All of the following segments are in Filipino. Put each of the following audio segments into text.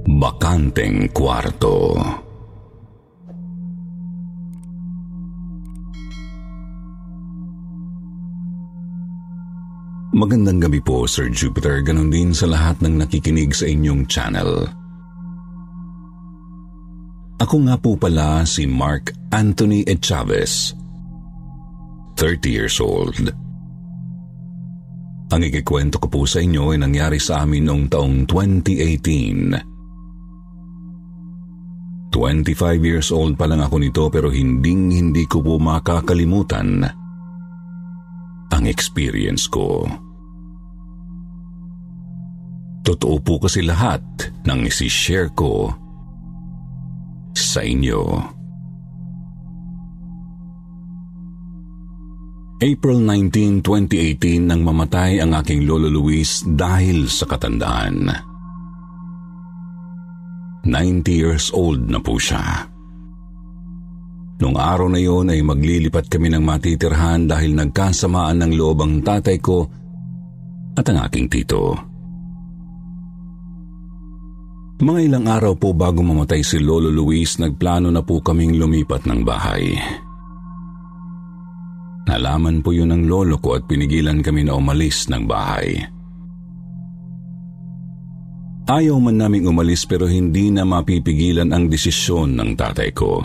Bakanteng Kwarto. Magandang gabi po, Sir Jupiter. Ganon din sa lahat ng nakikinig sa inyong channel. Ako nga po pala si Mark Anthony Chavez, 30 years old. Ang ikikwento ko po sa inyo ay nangyari sa amin noong taong 2018. 25 years old pa lang ako nito pero hindi ko po makakalimutan ang experience ko. Totoo po kasi lahat ng isi-share ko sa inyo. April 19, 2018 nang mamatay ang aking lolo Luis dahil sa katandaan. 90 years old na po siya. Noong araw na yon ay maglilipat kami ng matitirhan dahil nagkasamaan ng loob ang tatay ko at ang aking tito. Mga ilang araw po bago mamatay si Lolo Luis, nagplano na po kaming lumipat ng bahay. Nalaman po yun ng lolo ko at pinigilan kami na umalis ng bahay. Ayaw man naming umalis pero hindi na mapipigilan ang desisyon ng tatay ko.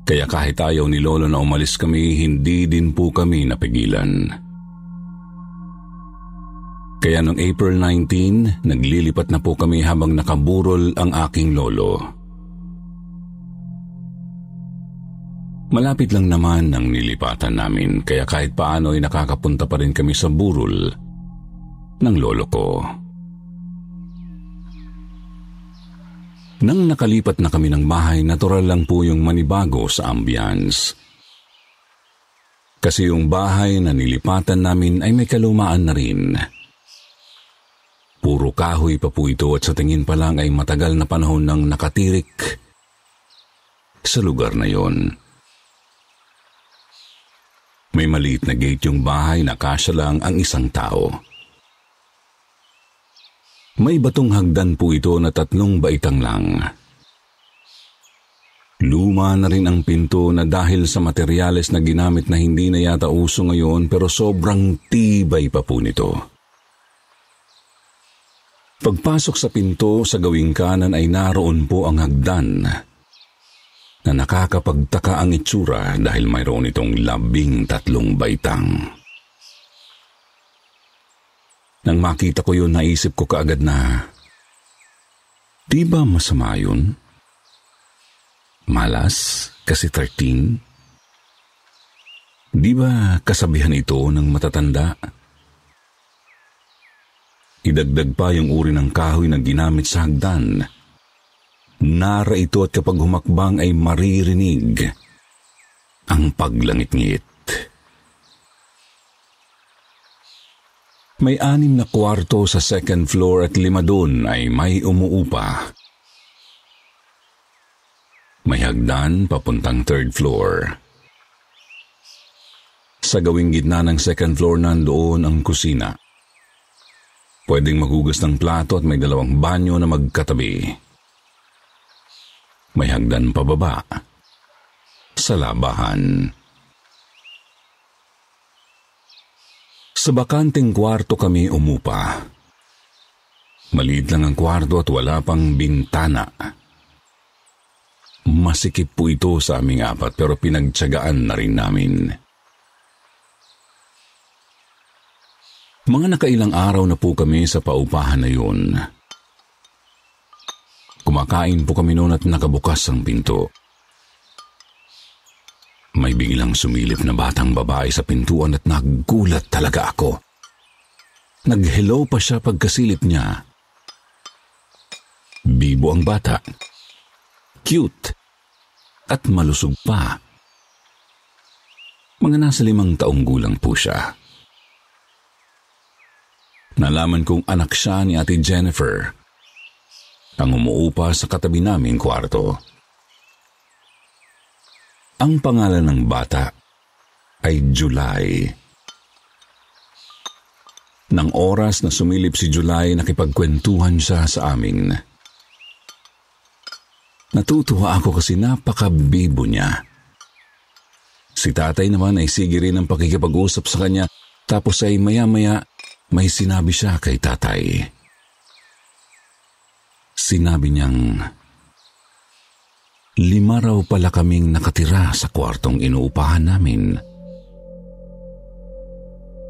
Kaya kahit ayaw ni lolo na umalis kami, hindi din po kami napigilan. Kaya noong April 19, naglilipat na po kami habang nakaburol ang aking lolo. Malapit lang naman ang nilipatan namin, kaya kahit paano ay nakakapunta pa rin kami sa burol ng lolo ko. Nang nakalipat na kami ng bahay, natural lang po yung manibago sa ambience. Kasi yung bahay na nilipatan namin ay may kalumaan na rin. Puro kahoy pa po ito at sa tingin pa lang ay matagal na panahon nang nakatirik sa lugar na yon. May maliit na gate yung bahay na kasya lang ang isang tao. May batong hagdan po ito na 3 baitang lang. Luma na rin ang pinto na dahil sa materyales na ginamit na hindi na yata uso ngayon pero sobrang tibay pa po nito. Pagpasok sa pinto sa gawing kanan ay naroon po ang hagdan na nakakapagtaka ang itsura dahil mayroon itong 13 baitang. Nang makita ko yun, naisip ko kaagad na, di ba masama yun? Malas kasi 13? Di ba kasabihan ito ng matatanda? Idagdag pa yung uri ng kahoy na ginamit sa hagdan. Nara ito at kapag humakbang ay maririnig ang paglangit-ngit. May 6 na kwarto sa 2nd floor at 5 doon ay may umuupa. May hagdan papuntang 3rd floor. Sa gawing gitna ng 2nd floor nandoon ang kusina. Pwedeng maghugas ng plato at may 2 banyo na magkatabi. May hagdan pababa sa labahan. Sa bakanteng kwarto kami umupa. Maliit lang ang kwarto at wala pang bintana. Masikip po ito sa aming 4 pero pinagtiyagaan na rin namin. Mga nakailang araw na po kami sa paupahan na yun. Kumakain po kami noon at nakabukas ang pinto. May biglang sumilip na batang babae sa pintuan at nagulat talaga ako. Nag-hello pa siya pagkasilip niya. Bibo ang bata. Cute. At malusog pa. Mga nasa 5 taong gulang po siya. Nalaman kong anak siya ni Ate Jennifer, ang umuupa sa katabi naming kwarto. Ang pangalan ng bata ay July. Nang oras na sumilip si July, nakipagkwentuhan siya sa amin. Natutuwa ako kasi napakabibo niya. Si tatay naman ay sige rin ang pakikipag-usap sa kanya, tapos ay maya-maya may sinabi siya kay tatay. Sinabi niyang, 5 raw pala kaming nakatira sa kwartong inuupahan namin.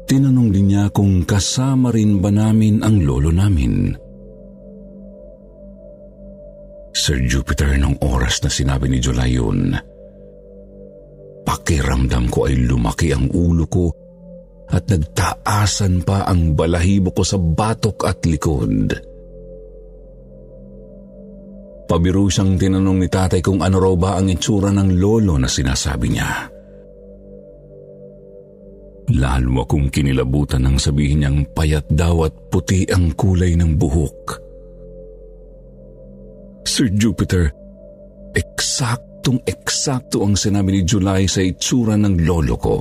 Tinanong din niya kung kasama rin ba namin ang lolo namin. Sir Jupiter, nung oras na sinabi ni July yun, pakiramdam ko ay lumaki ang ulo ko at nagtaasan pa ang balahibo ko sa batok at likod. Pabiro siyang tinanong ni tatay kung ano raw ba ang itsura ng lolo na sinasabi niya. Lalo akong kinilabutan nang sabihin niyang payat daw at puti ang kulay ng buhok. Sir Jupiter, eksaktong-eksakto ang sinabi ni July sa itsura ng lolo ko.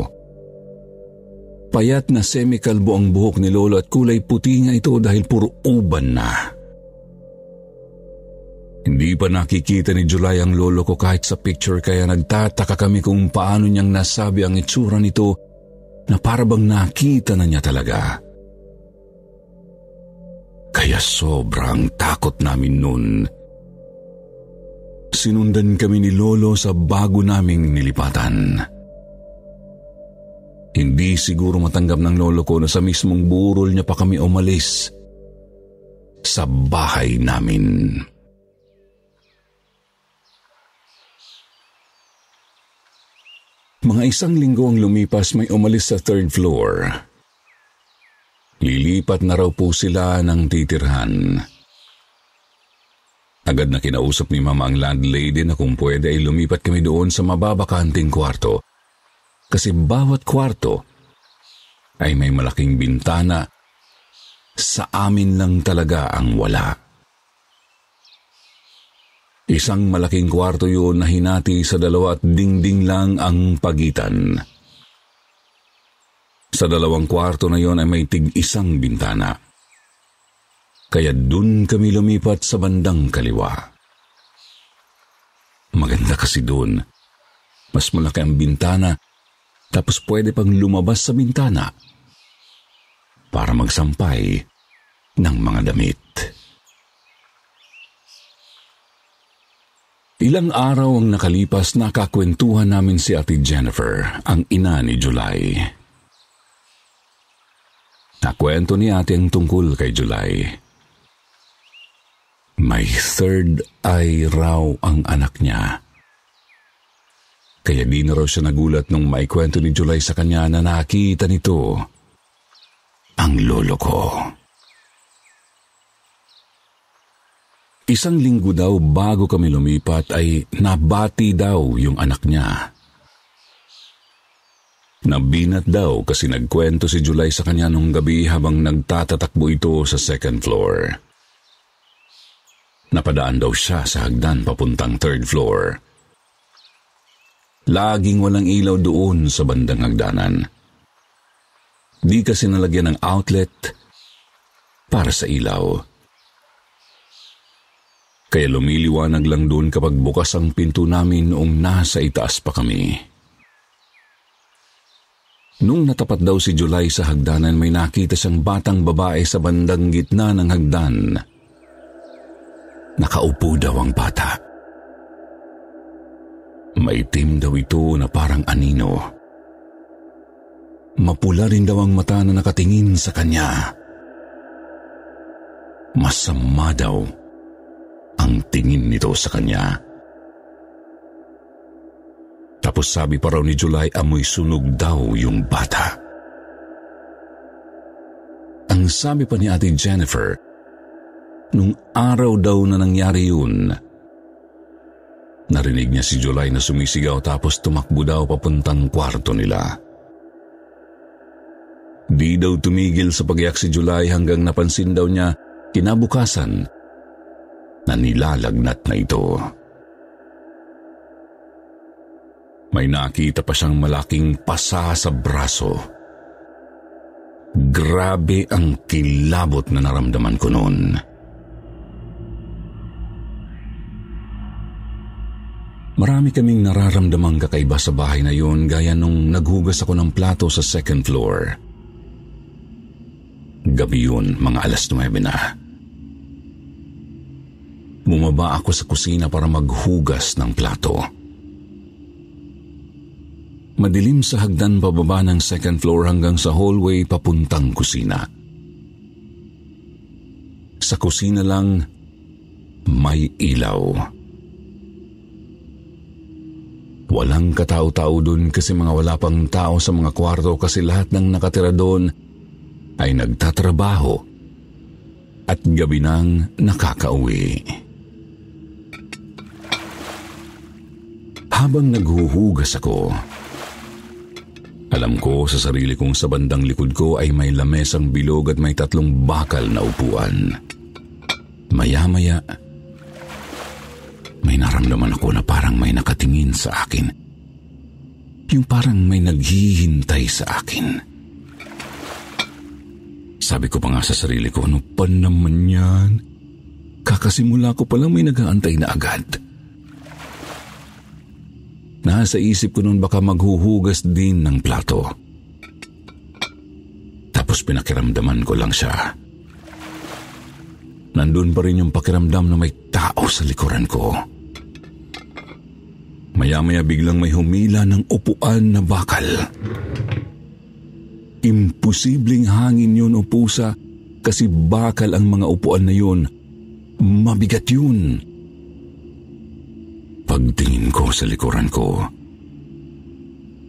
Payat na semikalbo ang buhok ni lolo at kulay puti nga ito dahil puro uban na. Hindi pa nakikita ni July ang lolo ko kahit sa picture, kaya nagtataka kami kung paano niyang nasabi ang itsura nito na para bang nakita na niya talaga. Kaya sobrang takot namin nun. Sinundan kami ni lolo sa bago naming nilipatan. Hindi siguro matanggap ng lolo ko na sa mismong burol niya pa kami umalis sa bahay namin. Mga 1 linggo ang lumipas, may umalis sa 3rd floor. Lilipat na raw po sila ng titirhan. Agad na kinausap ni Mama ang landlady na kung pwede ay lumipat kami doon sa mababakanting kwarto. Kasi bawat kwarto ay may malaking bintana, sa amin lang talaga ang wala. Isang malaking kwarto yun na hinati sa 2 at dingding lang ang pagitan. Sa 2 kwarto na yon ay may tig-1 bintana. Kaya dun kami lumipat sa bandang kaliwa. Maganda kasi dun. Mas malaki ang bintana, tapos pwede pang lumabas sa bintana para magsampay ng mga damit. Ilang araw ang nakalipas, nakakwentuhan namin si Ate Jennifer, ang ina ni July. Nakwento ni ate ang tungkol kay July. May 3rd eye raw ang anak niya. Kaya di na raw siya nagulat nung maikwento ni July sa kanya na nakita nito ang lolo ko. 1 linggo daw bago kami lumipat ay nabati daw yung anak niya. Nabinat daw kasi nagkwento si July sa kanya nung gabi habang nagtatatakbo ito sa 2nd floor. Napadaan daw siya sa hagdan papuntang 3rd floor. Laging walang ilaw doon sa bandang hagdanan. Di kasi nalagyan ng outlet para sa ilaw. Kaya lumiliwanag lang doon kapag bukas ang pinto namin noong nasa itaas pa kami. Nung natapat daw si July sa hagdanan, may nakita siyang batang babae sa bandang gitna ng hagdan. Nakaupo daw ang bata. Maitim daw ito na parang anino. Mapula rin daw ang mata na nakatingin sa kanya. Masama daw ang tingin nito sa kanya. Tapos sabi pa raw ni July, amoy sunog daw yung bata. Ang sabi pa ni Ate Jennifer, nung araw daw na nangyari yun, narinig niya si July na sumisigaw tapos tumakbo daw papuntang kwarto nila. Di daw tumigil sa pag-iyak si July hanggang napansin daw niya kinabukasan na nilalagnat na ito. May nakita pa siyang malaking pasa sa braso. Grabe ang kilabot na naramdaman ko noon. Marami kaming nararamdamang kakaiba sa bahay na yun, gaya nung naghugas ako ng plato sa second floor. Gabi yun, mga 9:00 na. Bumaba ako sa kusina para maghugas ng plato. Madilim sa hagdan pababa ng second floor hanggang sa hallway papuntang kusina. Sa kusina lang, may ilaw. Walang katao-tao dun kasi wala pang tao sa mga kwarto kasi lahat ng nakatira doon ay nagtatrabaho at gabi nang nakakauwi. Habang naghuhugas ako, alam ko sa sarili kong sa bandang likod ko ay may lamesang bilog at may 3 bakal na upuan. Maya-maya, may naramdaman ako na parang may nakatingin sa akin. Yung parang may naghihintay sa akin. Sabi ko pa nga sa sarili ko, ano pa naman yan? Kakasimula ko palang may nag-aantay na agad. Nasa isip ko noon baka maghuhugas din ng plato. Tapos pinakiramdaman ko lang siya. Nandun pa rin yung pakiramdam na may tao sa likuran ko. Maya-maya biglang may humila ng upuan na bakal. Imposibleng hangin yun o pusa kasi bakal ang mga upuan na yun. Mabigat yun. Pagtingin ko sa likuran ko,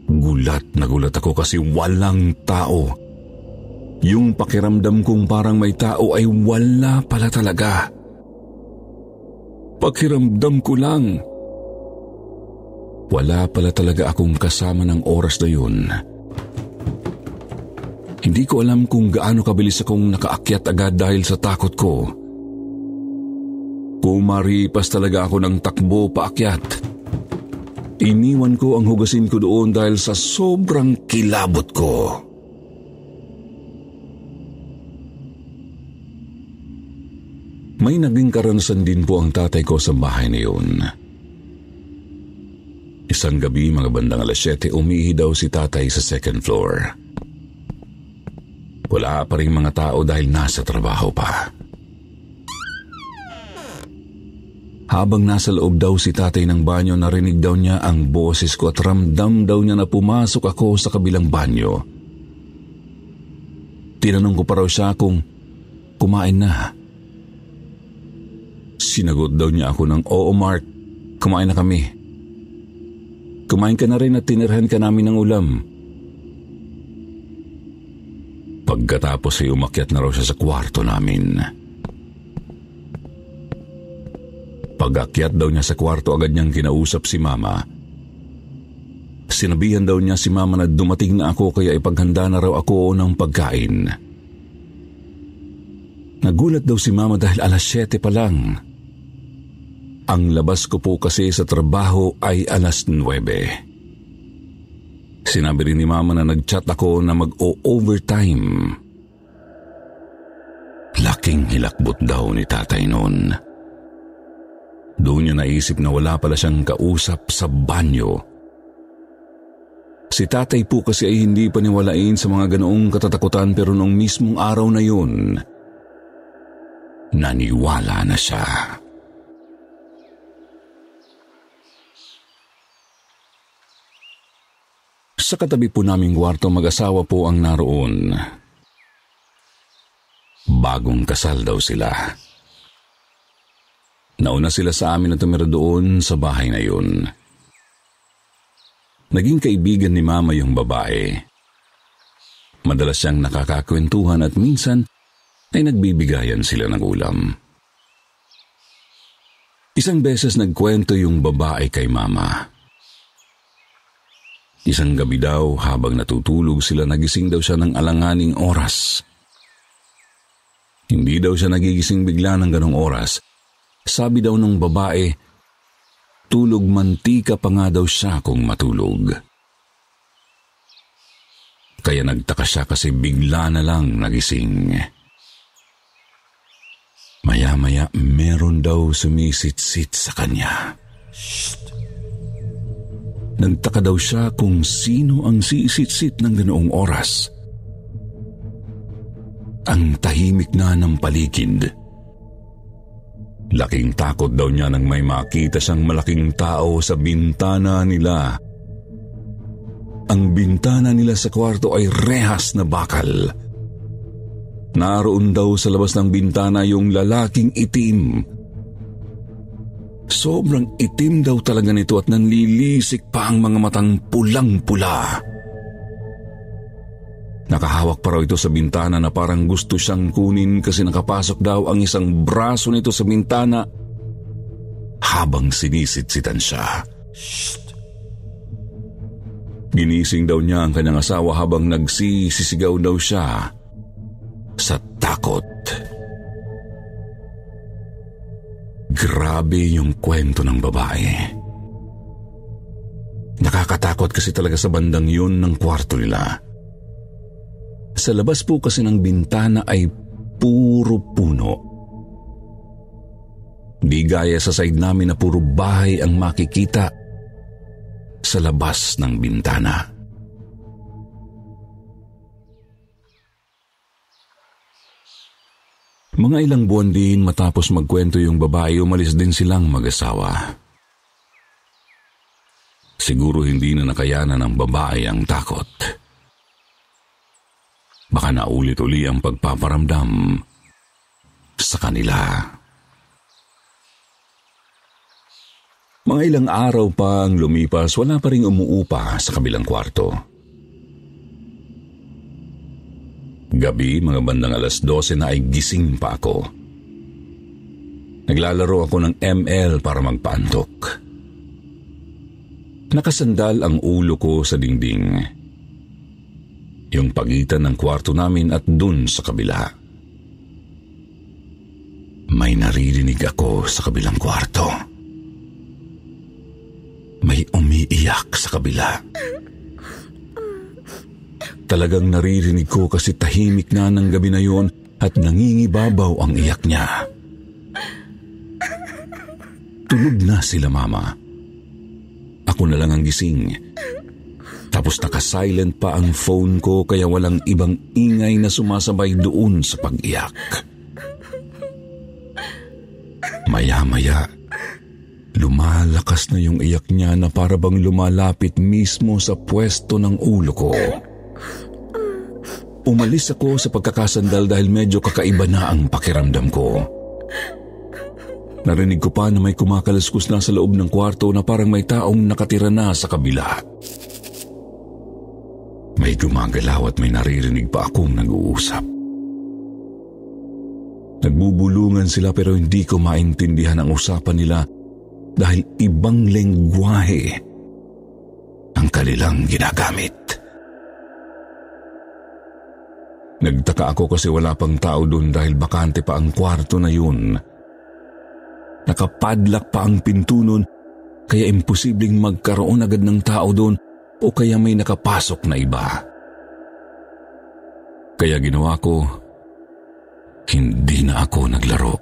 gulat na gulat ako kasi walang tao. Yung pakiramdam kong parang may tao ay wala pala talaga. Pakiramdam ko lang. Wala pala talaga akong kasama ng oras na yun. Hindi ko alam kung gaano kabilis akong nakaakyat agad dahil sa takot ko. Kumaripas talaga ako ng takbo paakyat. Iniwan ko ang hugasin ko doon dahil sa sobrang kilabot ko. May naging karanasan din po ang tatay ko sa bahay na yun. Isang gabi, mga bandang 7:00, umihi daw si tatay sa second floor. Wala pa rin mga tao dahil nasa trabaho pa. Habang nasa loob daw si tatay ng banyo, narinig daw niya ang boses ko at ramdam daw niya na pumasok ako sa kabilang banyo. Tinanong ko pa raw siya kung kumain na. Sinagot daw niya ako ng, "Oo, Mark, kumain na kami. Kumain ka na rin at tinirhan ka namin ng ulam." Pagkatapos ay umakyat na raw siya sa kwarto namin. Pag-akyat daw niya sa kwarto, agad niyang kinausap si Mama. Sinabihan daw niya si Mama na dumating na ako kaya ipaghanda na raw ako ng pagkain. Nagulat daw si Mama dahil 7:00 pa lang. Ang labas ko po kasi sa trabaho ay 9:00. Sinabi rin ni Mama na nag-chat ako na mag-o-overtime. Laking hilakbot daw ni tatay noon. Doon niya naisip na wala pala siyang kausap sa banyo. Si tatay po kasi ay hindi paniwalain sa mga ganoong katatakutan pero noong mismong araw na yun, naniwala na siya. Sa katabi po naming kwarto, mag-asawa po ang naroon. Bagong kasal daw sila. Nauna sila sa amin na tumira doon sa bahay na yun. Naging kaibigan ni Mama yung babae. Madalas siyang nakakakwentuhan at minsan ay nagbibigayan sila ng ulam. Isang beses nagkwento yung babae kay Mama. Isang gabi daw habang natutulog sila, nagising daw siya ng alanganing oras. Hindi daw siya nagigising bigla ng ganong oras. Sabi daw ng babae, tulog mantika pa nga daw siya kung matulog. Kaya nagtaka siya kasi bigla na lang nagising. Maya-maya meron daw sumisit-sit sa kanya. Shh! Nagtaka daw siya kung sino ang sisit-sit ng ganoong oras. Ang tahimik na ng paligid. Laking takot daw niya nang may makita siyang malaking tao sa bintana nila. Ang bintana nila sa kwarto ay rehas na bakal. Naroon daw sa labas ng bintana yung lalaking itim. Sobrang itim daw talaga nito at nanlilisik pa ang mga matang pulang-pula. Nakahawak pa raw ito sa bintana na parang gusto siyang kunin kasi nakapasok daw ang isang braso nito sa bintana habang sinisitsitan siya. Shh! Ginising daw niya ang kanyang asawa habang nagsisisigaw daw siya sa takot. Grabe yung kwento ng babae. Nakakatakot kasi talaga sa bandang yun ng kwarto nila. Sa labas po kasi ng bintana ay puro puno. Di gaya sa side namin na puro bahay ang makikita sa labas ng bintana. Mga ilang buwan din matapos magkwento yung babae, umalis din silang mag-asawa. Siguro hindi na nakayanan ng babae ang takot. Baka naulit-uli ang pagpaparamdam sa kanila. Mga ilang araw pa ang lumipas, wala pa ring umuupa sa kabilang kwarto. Gabi, mga bandang 12:00 na ay gising pa ako. Naglalaro ako ng ML para magpaantok. Nakasandal ang ulo ko sa dingding. Yung pagitan ng kwarto namin at dun sa kabila. May naririnig ako sa kabilang kwarto. May umiiyak sa kabila. Talagang naririnig ko kasi tahimik na ng gabi na yun at nangingibabaw ang iyak niya. Tulog na sila mama. Ako na lang ang gising. Tapos naka-silent pa ang phone ko kaya walang ibang ingay na sumasabay doon sa pag-iyak. Maya-maya, lumalakas na yung iyak niya na para bang lumalapit mismo sa pwesto ng ulo ko. Umalis ako sa pagkakasandal dahil medyo kakaiba na ang pakiramdam ko. Narinig ko pa na may kumakalaskus na sa loob ng kwarto na parang may taong nakatira na sa kabila. May gumagalaw at may naririnig pa akong nag-uusap. Nagbubulungan sila pero hindi ko maintindihan ang usapan nila dahil ibang lengguwahe ang kanilang ginagamit. Nagtaka ako kasi wala pang tao doon dahil bakante pa ang kwarto na yun. Nakapadlock pa ang pinto nun kaya imposibleng magkaroon agad ng tao doon o kaya may nakapasok na iba. Kaya ginawa ko, hindi na ako naglaro.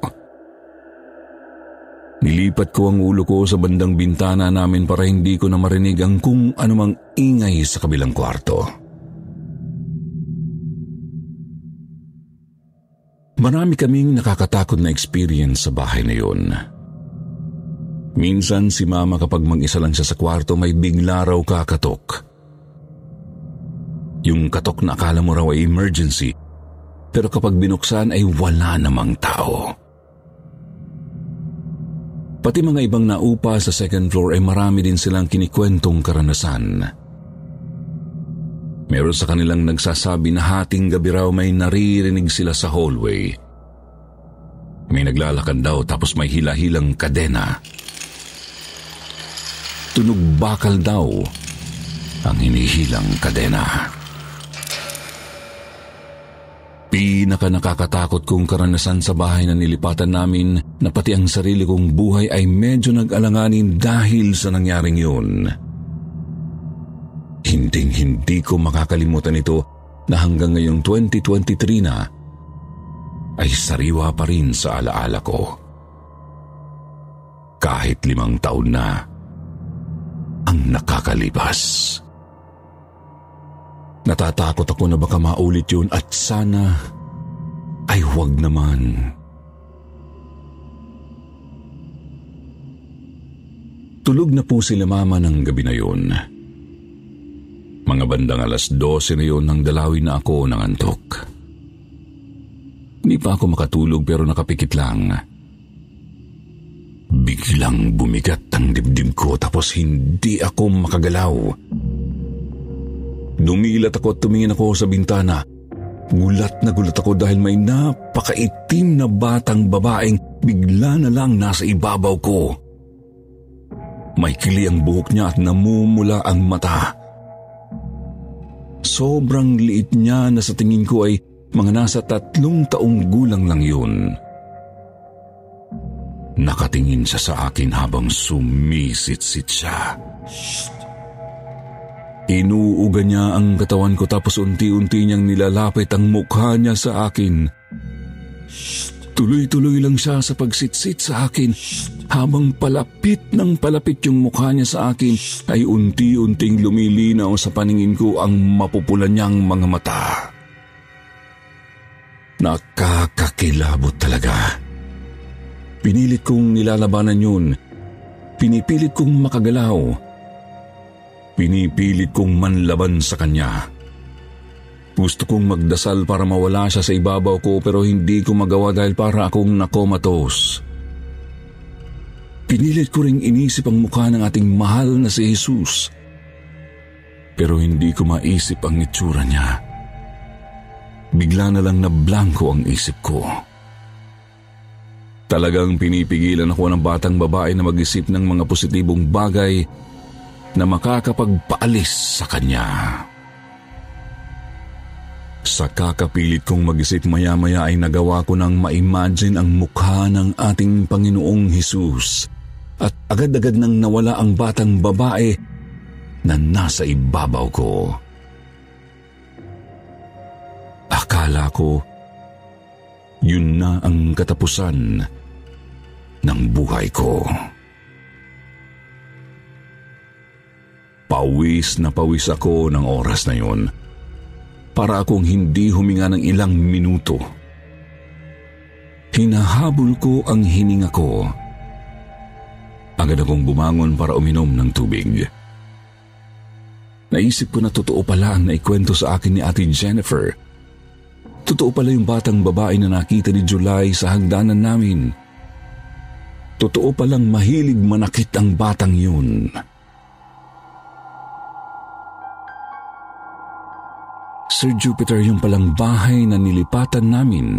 Nilipat ko ang ulo ko sa bandang bintana namin para hindi ko na marinig ang kung anumang ingay sa kabilang kwarto. Marami kaming nakakatakot na experience sa bahay na yun. Minsan si mama kapag mag-isa lang siya sa kwarto may bigla raw kakatok. Yung katok na akala mo raw ay emergency, pero kapag binuksan ay wala namang tao. Pati mga ibang naupa sa second floor ay marami din silang kinikwentong karanasan. Meron sa kanilang nagsasabi na hating gabi raw may naririnig sila sa hallway. May naglalakad daw tapos may hila-hilang kadena. Tunog bakal daw ang hinihilang kadena. Pinaka nakakatakot kong karanasan sa bahay na nilipatan namin na pati ang sarili kong buhay ay medyo nag-alanganin dahil sa nangyaring yun. Hinding-hindi ko makakalimutan ito na hanggang ngayong 2023 na ay sariwa pa rin sa alaala ko. Kahit 5 taon na ang nakakalipas. Natatakot ako na baka maulit yun at sana ay huwag naman. Tulog na po sila mama ng gabi na yun. Mga bandang 12:00 na yun nang dalawin na ako ng antok. Hindi pa ako makatulog pero nakapikit lang. Biglang bumigat ang dibdib ko tapos hindi ako makagalaw. Dumilat ako at tumingin ako sa bintana. Gulat na gulat ako dahil may napakaitim na batang babaeng bigla na lang nasa ibabaw ko. May kili ang buhok niya at namumula ang mata. Sobrang liit niya na sa tingin ko ay mga nasa 3 taong gulang lang yun. Nakatingin siya sa akin habang sumisitsit siya. Inuuga niya ang katawan ko tapos unti-unti niyang nilalapit ang mukha niya sa akin. Tuloy-tuloy lang siya sa pagsitsit sa akin. Habang palapit ng palapit yung mukha niya sa akin, ay unti-unting lumilinaw sa paningin ko ang mapupula niyang mga mata. Nakakakilabot talaga. Pinilit kong nilalabanan yun. Pinipilit kong makagalaw. Pinipilit kong manlaban sa kanya. Gusto kong magdasal para mawala siya sa ibabaw ko pero hindi ko magawa dahil para akong nakomatos. Pinilit ko ring inisip ang mukha ng ating mahal na si Jesus. Pero hindi ko maisip ang itsura niya. Bigla na lang na blanko ang isip ko. Talagang pinipigilan ako ng batang babae na mag-isip ng mga positibong bagay na makakapagpaalis sa kanya. Sa kakapilit kong mag-isip maya-maya ay nagawa ko nang ma-imagine ang mukha ng ating Panginoong Hesus at agad-agad nang nawala ang batang babae na nasa ibabaw ko. Akala ko yun na ang katapusan ng buhay ko. Pawis na pawis ako ng oras na yun. Para akong hindi huminga ng ilang minuto. Hinahabol ko ang hininga ko. Agad akong bumangon para uminom ng tubig. Naisip ko na totoo pala ang naikwento sa akin ni Ate Jennifer. Totoo pala yung batang babae na nakita ni July sa hagdanan namin. Totoo palang mahilig manakit ang batang yun. Sir Jupiter, yung palang bahay na nilipatan namin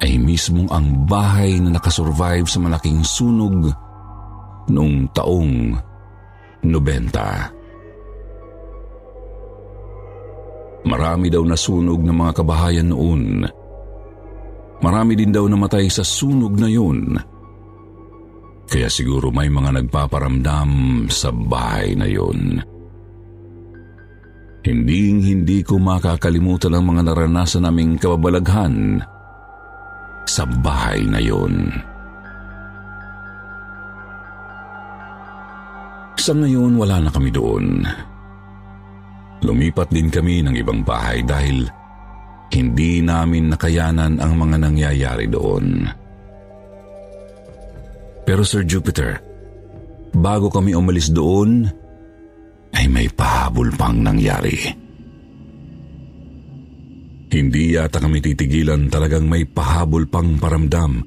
ay mismong ang bahay na nakasurvive sa malaking sunog noong taong 90. Marami daw nasunog ng mga kabahayan noon. Marami din daw namatay sa sunog na yun. Kaya siguro may mga nagpaparamdam sa bahay na yun. Hindi ko makakalimutan ang mga naranasan naming kababalaghan sa bahay na yun. Sa ngayon, wala na kami doon. Lumipat din kami ng ibang bahay dahil hindi namin nakayanan ang mga nangyayari doon. Pero Sir Jupiter, bago kami umalis doon, ay may pahabol pang nangyari. Hindi yata kami titigilan, talagang may pahabol pang paramdam.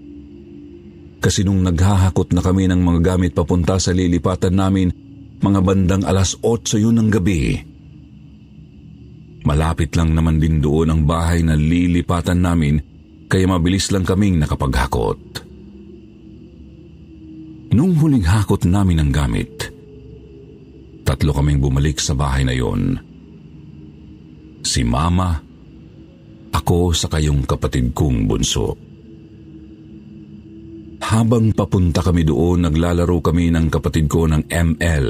Kasi nung naghahakot na kami ng mga gamit papunta sa lilipatan namin, mga bandang 8:00 yun ng gabi. Malapit lang naman din doon ang bahay na lilipatan namin, kaya mabilis lang kaming nakapaghakot. Nung huling hakot namin ng gamit, 3 kaming bumalik sa bahay na yon. Si Mama, ako sa kayong kapatid kong bunso. Habang papunta kami doon, naglalaro kami ng kapatid ko ng ML.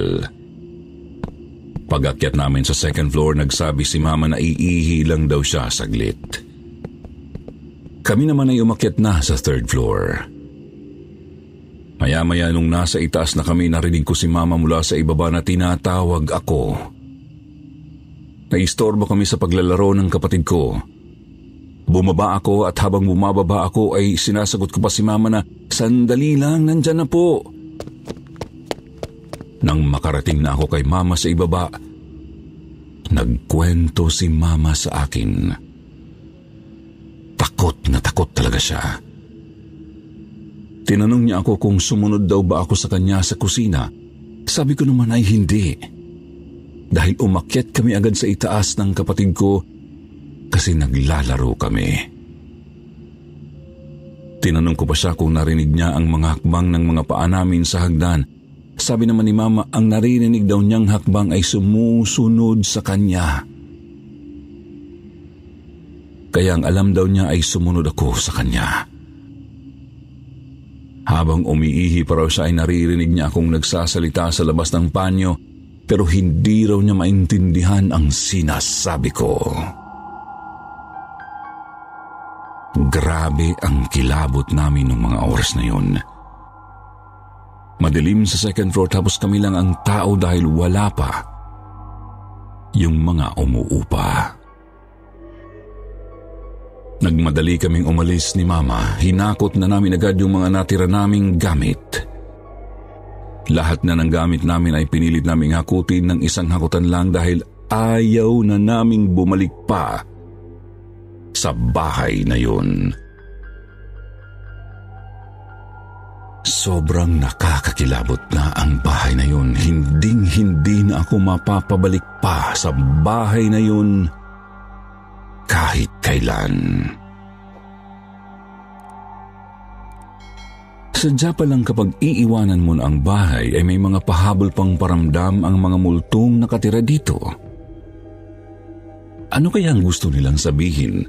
Pag-akyat namin sa second floor, nagsabi si Mama na iihi lang daw siya saglit. Kami naman ay umakyat na sa third floor. Maya-maya nung nasa itaas na kami, narinig ko si Mama mula sa ibaba na tinatawag ako. Naistorbo kami sa paglalaro ng kapatid ko. Bumaba ako at habang bumababa ako ay sinasagot ko pa si Mama na, "Sandali lang, nandyan na po." Nang makarating na ako kay Mama sa ibaba, nagkwento si Mama sa akin. Takot na takot talaga siya. Tinanong niya ako kung sumunod daw ba ako sa kanya sa kusina. Sabi ko naman ay hindi. Dahil umakyat kami agad sa itaas ng kapatid ko kasi naglalaro kami. Tinanong ko pa siya kung narinig niya ang mga hakbang ng mga paa namin sa hagdan. Sabi naman ni Mama, ang narinig daw niyang hakbang ay sumusunod sa kanya. Kaya ang alam daw niya ay sumunod ako sa kanya. Habang umiihi pa raw siya ay naririnig niya akong nagsasalita sa labas ng banyo, pero hindi raw niya maintindihan ang sinasabi ko. Grabe ang kilabot namin ng mga oras na yun. Madilim sa second floor tapos kami lang ang tao dahil wala pa yung mga umuupa. Nagmadali kaming umalis ni Mama. Hinakot na namin agad yung mga natira naming gamit. Lahat na ng gamit namin ay pinilit naming hakutin ng isang hakutan lang dahil ayaw na naming bumalik pa sa bahay na yun. Sobrang nakakakilabot na ang bahay na yun. Hinding-hindi na ako mapapabalik pa sa bahay na yun kahit kailan. Sadya pa lang kapag iiwanan mo na ang bahay ay may mga pahabol pang paramdam ang mga multong nakatira dito. Ano kaya ang gusto nilang sabihin?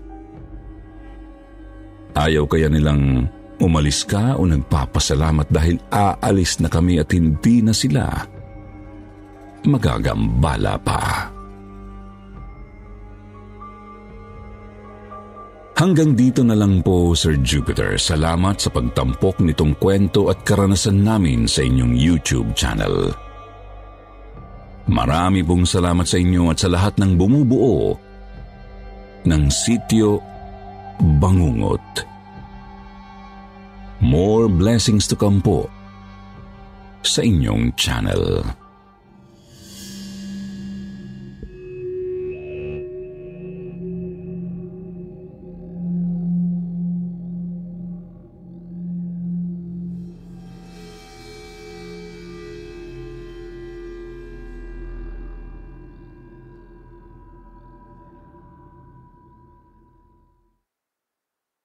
Ayaw kaya nilang umalis ka o nagpapasalamat dahil aalis na kami at hindi na sila magagambala pa? Hanggang dito na lang po, Sir Jupiter. Salamat sa pagtampok nitong kwento at karanasan namin sa inyong YouTube channel. Marami pong salamat sa inyo at sa lahat ng bumubuo ng Sitio Bangungot. More blessings to come po sa inyong channel.